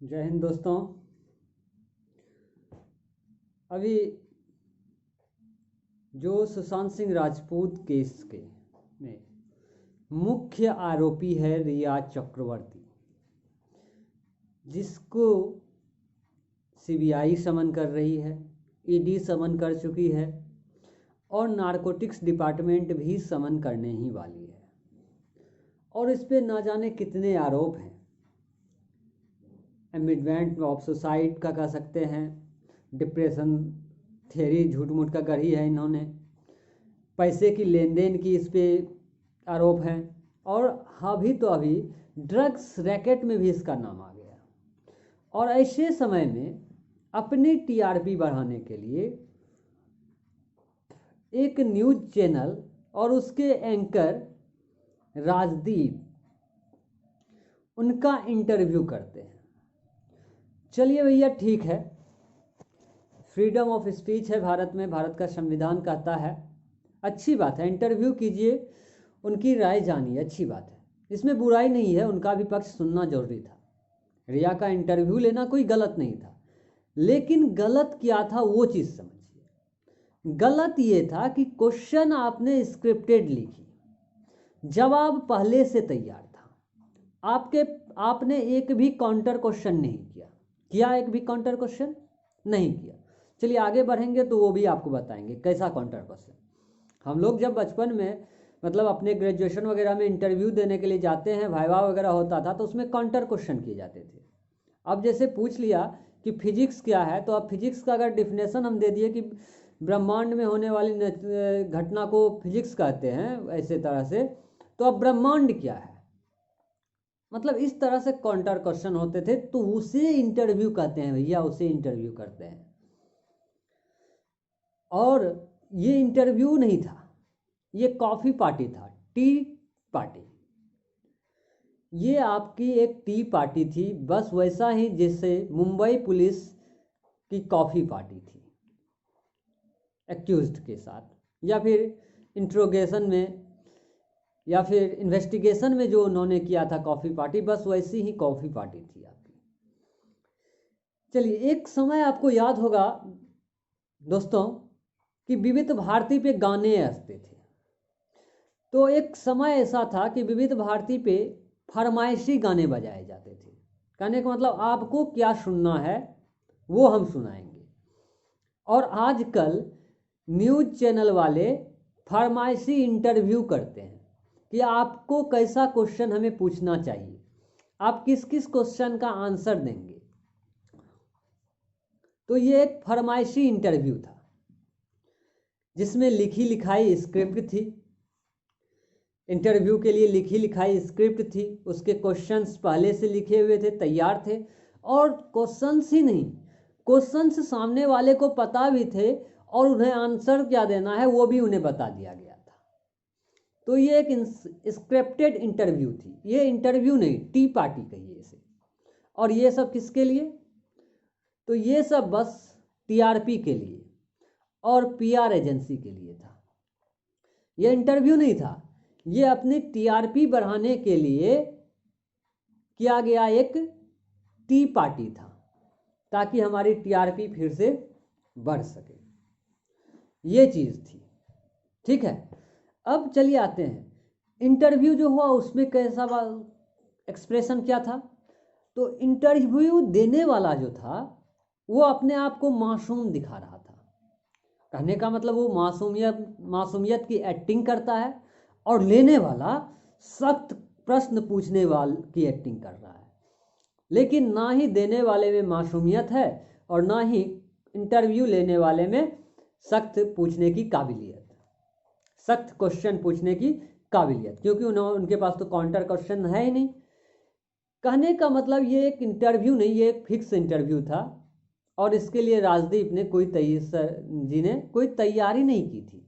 जय हिंद दोस्तों। अभी जो सुशांत सिंह राजपूत केस के में मुख्य आरोपी है रिया चक्रवर्ती, जिसको सीबीआई समन कर रही है, ईडी समन कर चुकी है और नारकोटिक्स डिपार्टमेंट भी समन करने ही वाली है। और इस पे ना जाने कितने आरोप हैं। एमिडमेंट ऑफ सुसाइड का कह सकते हैं, डिप्रेशन थ्योरी झूठ मूठ का गढ़ी है इन्होंने, पैसे की लेन देन की इस पे आरोप हैं और अभी तो अभी ड्रग्स रैकेट में भी इसका नाम आ गया। और ऐसे समय में अपनी टीआरपी बढ़ाने के लिए एक न्यूज़ चैनल और उसके एंकर राजदीप उनका इंटरव्यू करते हैं। चलिए भैया, ठीक है, फ्रीडम ऑफ स्पीच है भारत में, भारत का संविधान कहता है, अच्छी बात है, इंटरव्यू कीजिए, उनकी राय जानिए, अच्छी बात है, इसमें बुराई नहीं है, उनका भी पक्ष सुनना जरूरी था। रिया का इंटरव्यू लेना कोई गलत नहीं था, लेकिन गलत क्या था वो चीज़ समझिए। गलत ये था कि क्वेश्चन आपने स्क्रिप्टेड लिखी, जवाब पहले से तैयार था, आपने एक भी काउंटर क्वेश्चन नहीं किया, एक भी काउंटर क्वेश्चन नहीं किया। चलिए आगे बढ़ेंगे तो वो भी आपको बताएंगे कैसा काउंटर क्वेश्चन। हम लोग जब बचपन में मतलब अपने ग्रेजुएशन वगैरह में इंटरव्यू देने के लिए जाते हैं, वाइवा वगैरह होता था, तो उसमें काउंटर क्वेश्चन किए जाते थे। अब जैसे पूछ लिया कि फिजिक्स क्या है, तो अब फिजिक्स का अगर डिफिनेशन हम दे दिए कि ब्रह्मांड में होने वाली घटना को फिजिक्स कहते हैं ऐसे तरह से, तो अब ब्रह्मांड क्या है, मतलब इस तरह से काउंटर क्वेश्चन होते थे, तो उसे इंटरव्यू कहते हैं भैया, उसे इंटरव्यू करते हैं। और ये इंटरव्यू नहीं था, ये कॉफ़ी पार्टी था, टी पार्टी। ये आपकी एक टी पार्टी थी, बस वैसा ही जैसे मुंबई पुलिस की कॉफ़ी पार्टी थी एक्यूज्ड के साथ, या फिर इंट्रोगेशन में या फिर इन्वेस्टिगेशन में जो उन्होंने किया था कॉफ़ी पार्टी, बस वैसी ही कॉफ़ी पार्टी थी आपकी। चलिए, एक समय आपको याद होगा दोस्तों कि विविध भारती पे गाने आते थे, तो एक समय ऐसा था कि विविध भारती पे फरमाइशी गाने बजाए जाते थे। कहने का मतलब आपको क्या सुनना है वो हम सुनाएंगे। और आजकल न्यूज़ चैनल वाले फरमाइशी इंटरव्यू करते हैं कि आपको कैसा क्वेश्चन हमें पूछना चाहिए, आप किस किस क्वेश्चन का आंसर देंगे। तो ये एक फरमाइशी इंटरव्यू था जिसमें लिखी लिखाई स्क्रिप्ट थी, इंटरव्यू के लिए लिखी लिखाई स्क्रिप्ट थी, उसके क्वेश्चंस पहले से लिखे हुए थे, तैयार थे। और क्वेश्चंस ही नहीं, क्वेश्चंस सामने वाले को पता भी थे और उन्हें आंसर क्या देना है वो भी उन्हें बता दिया गया था। तो ये एक स्क्रिप्टेड इंटरव्यू थी, ये इंटरव्यू नहीं, टी पार्टी कहिए इसे। और ये सब किसके लिए? तो ये सब बस टीआरपी के लिए और पीआर एजेंसी के लिए था। ये इंटरव्यू नहीं था, ये अपनी टीआरपी बढ़ाने के लिए किया गया एक टी पार्टी था, ताकि हमारी टीआरपी फिर से बढ़ सके, ये चीज़ थी। ठीक है, अब चलिए आते हैं इंटरव्यू जो हुआ उसमें कैसा एक्सप्रेशन क्या था। तो इंटरव्यू देने वाला जो था वो अपने आप को मासूम दिखा रहा था। कहने का मतलब वो मासूमियत की एक्टिंग करता है, और लेने वाला सख्त प्रश्न पूछने वाले की एक्टिंग कर रहा है। लेकिन ना ही देने वाले में मासूमियत है और ना ही इंटरव्यू लेने वाले में सख्त पूछने की काबिलियत, सख्त क्वेश्चन पूछने की काबिलियत, क्योंकि उनके पास तो काउंटर क्वेश्चन है ही नहीं। कहने का मतलब ये एक इंटरव्यू नहीं, ये एक फिक्स इंटरव्यू था। और इसके लिए राजदीप ने कोई तैयारी नहीं की थी।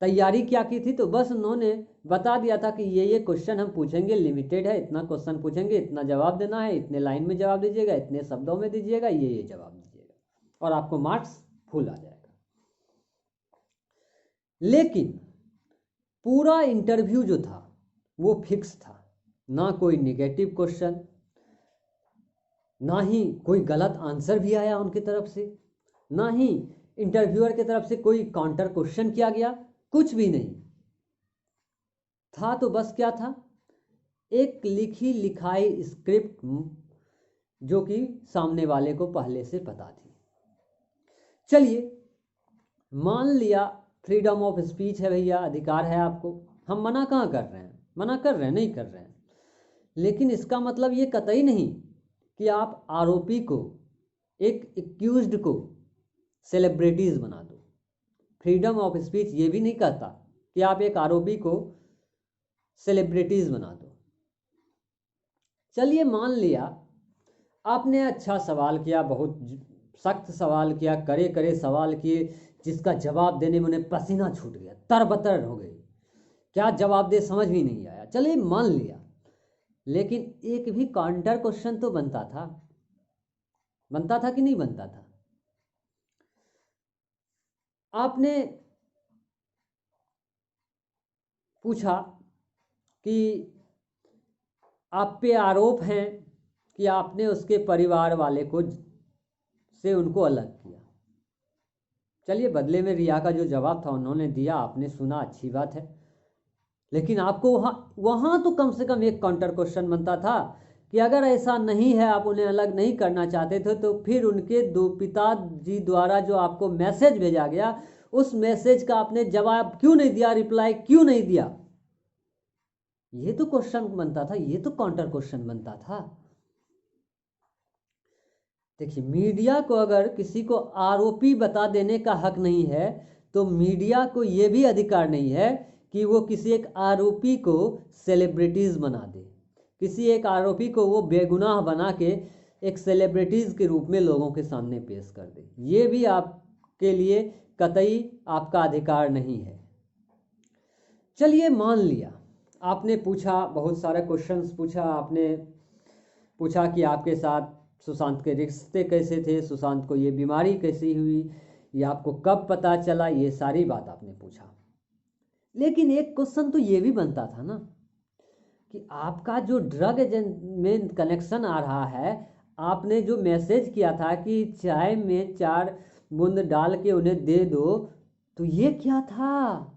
तैयारी क्या की थी? तो बस उन्होंने बता दिया था कि ये क्वेश्चन हम पूछेंगे, लिमिटेड है, इतना क्वेश्चन पूछेंगे, इतना जवाब देना है, इतने लाइन में जवाब दीजिएगा, इतने शब्दों में दीजिएगा, ये जवाब दीजिएगा, और आपको मार्क्स फुल आ जाएगा। लेकिन पूरा इंटरव्यू जो था वो फिक्स था, ना कोई निगेटिव क्वेश्चन, ना ही कोई गलत आंसर भी आया उनकी तरफ से, ना ही इंटरव्यूअर की तरफ से कोई काउंटर क्वेश्चन किया गया, कुछ भी नहीं था। तो बस क्या था, एक लिखी लिखाई स्क्रिप्ट जो कि सामने वाले को पहले से पता थी। चलिए मान लिया फ्रीडम ऑफ स्पीच है भैया, अधिकार है आपको, हम मना कहाँ कर रहे हैं, मना कर रहे हैं, नहीं कर रहे हैं, लेकिन इसका मतलब ये कतई नहीं कि आप आरोपी को, एक एक्यूज्ड को सेलिब्रिटीज बना दो। फ्रीडम ऑफ स्पीच ये भी नहीं कहता कि आप एक आरोपी को सेलिब्रिटीज बना दो। चलिए मान लिया आपने अच्छा सवाल किया, बहुत सख्त सवाल किया, करे करे सवाल किए, जिसका जवाब देने में उन्हें पसीना छूट गया, तरबतर हो गई, क्या जवाब दे समझ भी नहीं आया। चलिए मान लिया, लेकिन एक भी काउंटर क्वेश्चन तो बनता था, बनता था कि नहीं बनता था। आपने पूछा कि आप पे आरोप हैं कि आपने उसके परिवार वाले को से उनको अलग किया। चलिए बदले में रिया का जो जवाब था उन्होंने दिया, आपने सुना, अच्छी बात है, लेकिन आपको वहाँ तो कम से कम एक काउंटर क्वेश्चन बनता था कि अगर ऐसा नहीं है, आप उन्हें अलग नहीं करना चाहते थे, तो फिर उनके दो पिताजी द्वारा जो आपको मैसेज भेजा गया, उस मैसेज का आपने जवाब क्यों नहीं दिया, रिप्लाई क्यों नहीं दिया। ये तो क्वेश्चन बनता था, ये तो काउंटर क्वेश्चन बनता था। देखिए मीडिया को अगर किसी को आरोपी बता देने का हक नहीं है, तो मीडिया को यह भी अधिकार नहीं है कि वो किसी एक आरोपी को सेलिब्रिटीज बना दे, किसी एक आरोपी को वो बेगुनाह बना के एक सेलिब्रिटीज के रूप में लोगों के सामने पेश कर दे। ये भी आपके लिए कतई आपका अधिकार नहीं है। चलिए मान लिया आपने पूछा, बहुत सारे क्वेश्चंस पूछा, आपने पूछा कि आपके साथ सुशांत के रिश्ते कैसे थे, सुशांत को ये बीमारी कैसी हुई, ये आपको कब पता चला, ये सारी बात आपने पूछा। लेकिन एक क्वेश्चन तो ये भी बनता था ना कि आपका जो ड्रग एजेंट में कनेक्शन आ रहा है, आपने जो मैसेज किया था कि चाय में 4 बूंद डाल के उन्हें दे दो, तो ये क्या था,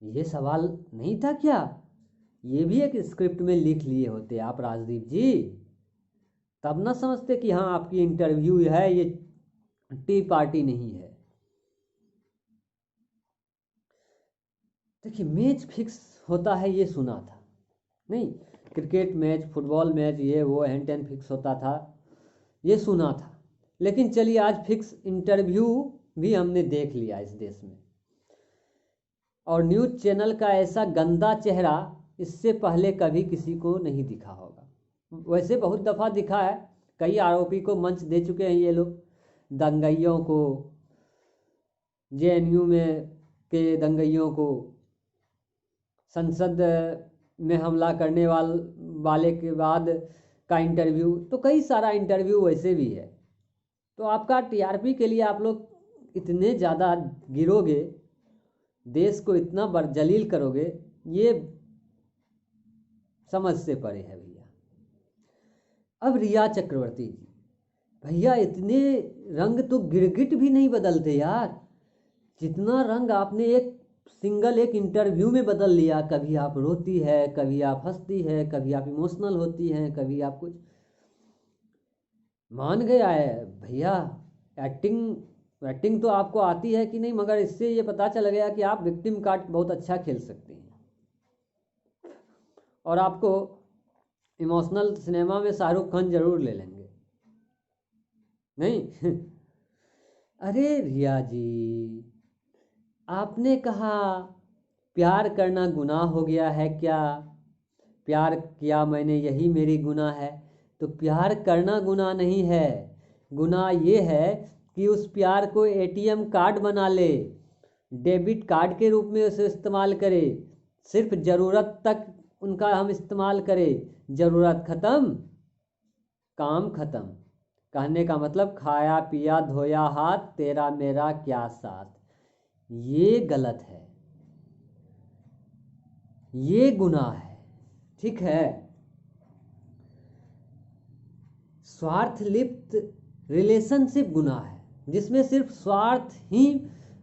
ये सवाल नहीं था क्या। ये भी एक स्क्रिप्ट में लिख लिए होते आप राजदीप जी, तब ना समझते कि हाँ आपकी इंटरव्यू है, ये टी पार्टी नहीं है। देखिए मैच फिक्स होता है ये सुना था, नहीं क्रिकेट मैच, फुटबॉल मैच, ये वो हैन टेन फिक्स होता था, ये सुना था। लेकिन चलिए आज फिक्स इंटरव्यू भी हमने देख लिया इस देश में, और न्यूज़ चैनल का ऐसा गंदा चेहरा इससे पहले कभी किसी को नहीं दिखा होगा। वैसे बहुत दफ़ा दिखा है, कई आरोपी को मंच दे चुके हैं ये लोग, दंगइयों को, जेएनयू में के दंगइयों को, संसद में हमला करने वाले के बाद का इंटरव्यू, तो कई सारा इंटरव्यू वैसे भी है। तो आपका टीआरपी के लिए आप लोग इतने ज़्यादा गिरोगे, देश को इतना बरजलील करोगे, ये समझ से परे है भैया। अब रिया चक्रवर्ती जी, भैया इतने रंग तो गिरगिट भी नहीं बदलते यार, जितना रंग आपने एक सिंगल एक इंटरव्यू में बदल लिया। कभी आप रोती है, कभी आप हंसती है, कभी आप इमोशनल होती हैं, कभी आप कुछ। मान गया है भैया, एक्टिंग तो आपको आती है कि नहीं, मगर इससे ये पता चल गया कि आप विक्टिम कार्ड बहुत अच्छा खेल सकती हैं, और आपको इमोशनल सिनेमा में शाहरुख खान जरूर ले लेंगे, नहीं। अरे रिया जी, आपने कहा प्यार करना गुनाह हो गया है क्या, प्यार किया मैंने यही मेरी गुनाह है। तो प्यार करना गुनाह नहीं है, गुनाह ये है कि उस प्यार को एटीएम कार्ड बना ले, डेबिट कार्ड के रूप में उसे इस्तेमाल करे, सिर्फ ज़रूरत तक उनका हम इस्तेमाल करें, ज़रूरत ख़त्म काम ख़त्म। कहने का मतलब खाया पिया धोया हाथ, तेरा मेरा क्या साथ, ये गलत है, ये गुनाह है, ठीक है। स्वार्थ लिप्त रिलेशनशिप गुनाह है, जिसमें सिर्फ स्वार्थ ही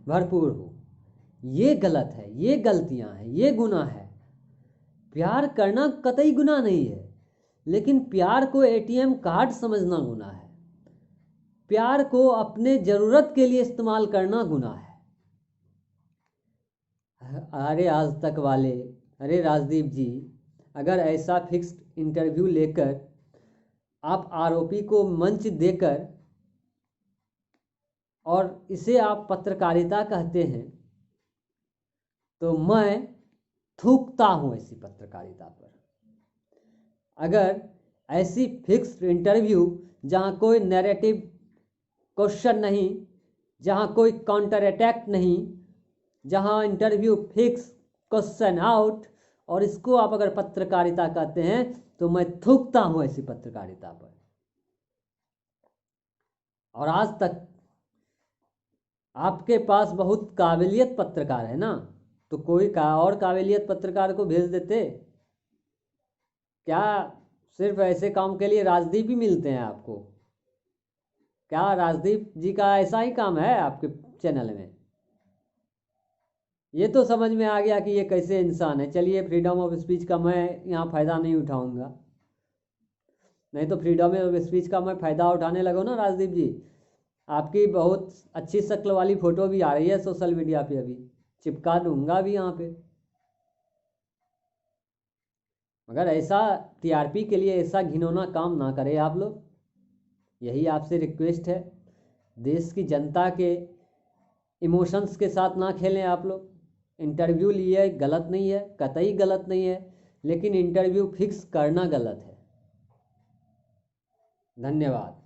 भरपूर हो। ये गलत है, ये गलतियां हैं, ये गुनाह है। प्यार करना कतई गुनाह नहीं है, लेकिन प्यार को एटीएम कार्ड समझना गुनाह है। प्यार को अपने ज़रूरत के लिए इस्तेमाल करना गुनाह है। अरे आज तक वाले, अरे राजदीप जी, अगर ऐसा फिक्स्ड इंटरव्यू लेकर आप आरोपी को मंच देकर और इसे आप पत्रकारिता कहते हैं, तो मैं थूकता हूँ ऐसी पत्रकारिता पर। अगर ऐसी फिक्स्ड इंटरव्यू जहाँ कोई नैरेटिव क्वेश्चन नहीं, जहाँ कोई काउंटर अटैक नहीं, जहाँ इंटरव्यू फिक्स क्वेश्चन आउट, और इसको आप अगर पत्रकारिता कहते हैं, तो मैं थूकता हूँ ऐसी पत्रकारिता पर। और आज तक आपके पास बहुत काबिलियत पत्रकार है ना, तो कोई और काबिलियत पत्रकार को भेज देते। क्या सिर्फ ऐसे काम के लिए राजदीप ही मिलते हैं आपको? क्या राजदीप जी का ऐसा ही काम है आपके चैनल में? ये तो समझ में आ गया कि ये कैसे इंसान है। चलिए, फ्रीडम ऑफ स्पीच का मैं यहाँ फ़ायदा नहीं उठाऊंगा, नहीं तो फ्रीडम ऑफ स्पीच का मैं फ़ायदा उठाने लगा ना राजदीप जी। आपकी बहुत अच्छी शक्ल वाली फ़ोटो भी आ रही है सोशल मीडिया पे, अभी चिपका दूंगा भी यहाँ पे। मगर ऐसा टीआरपी के लिए ऐसा घिनौना काम ना करें आप लोग, यही आपसे रिक्वेस्ट है। देश की जनता के इमोशंस के साथ ना खेलें आप लोग। इंटरव्यू लिए गलत नहीं है, कतई गलत नहीं है, लेकिन इंटरव्यू फिक्स करना गलत है। धन्यवाद।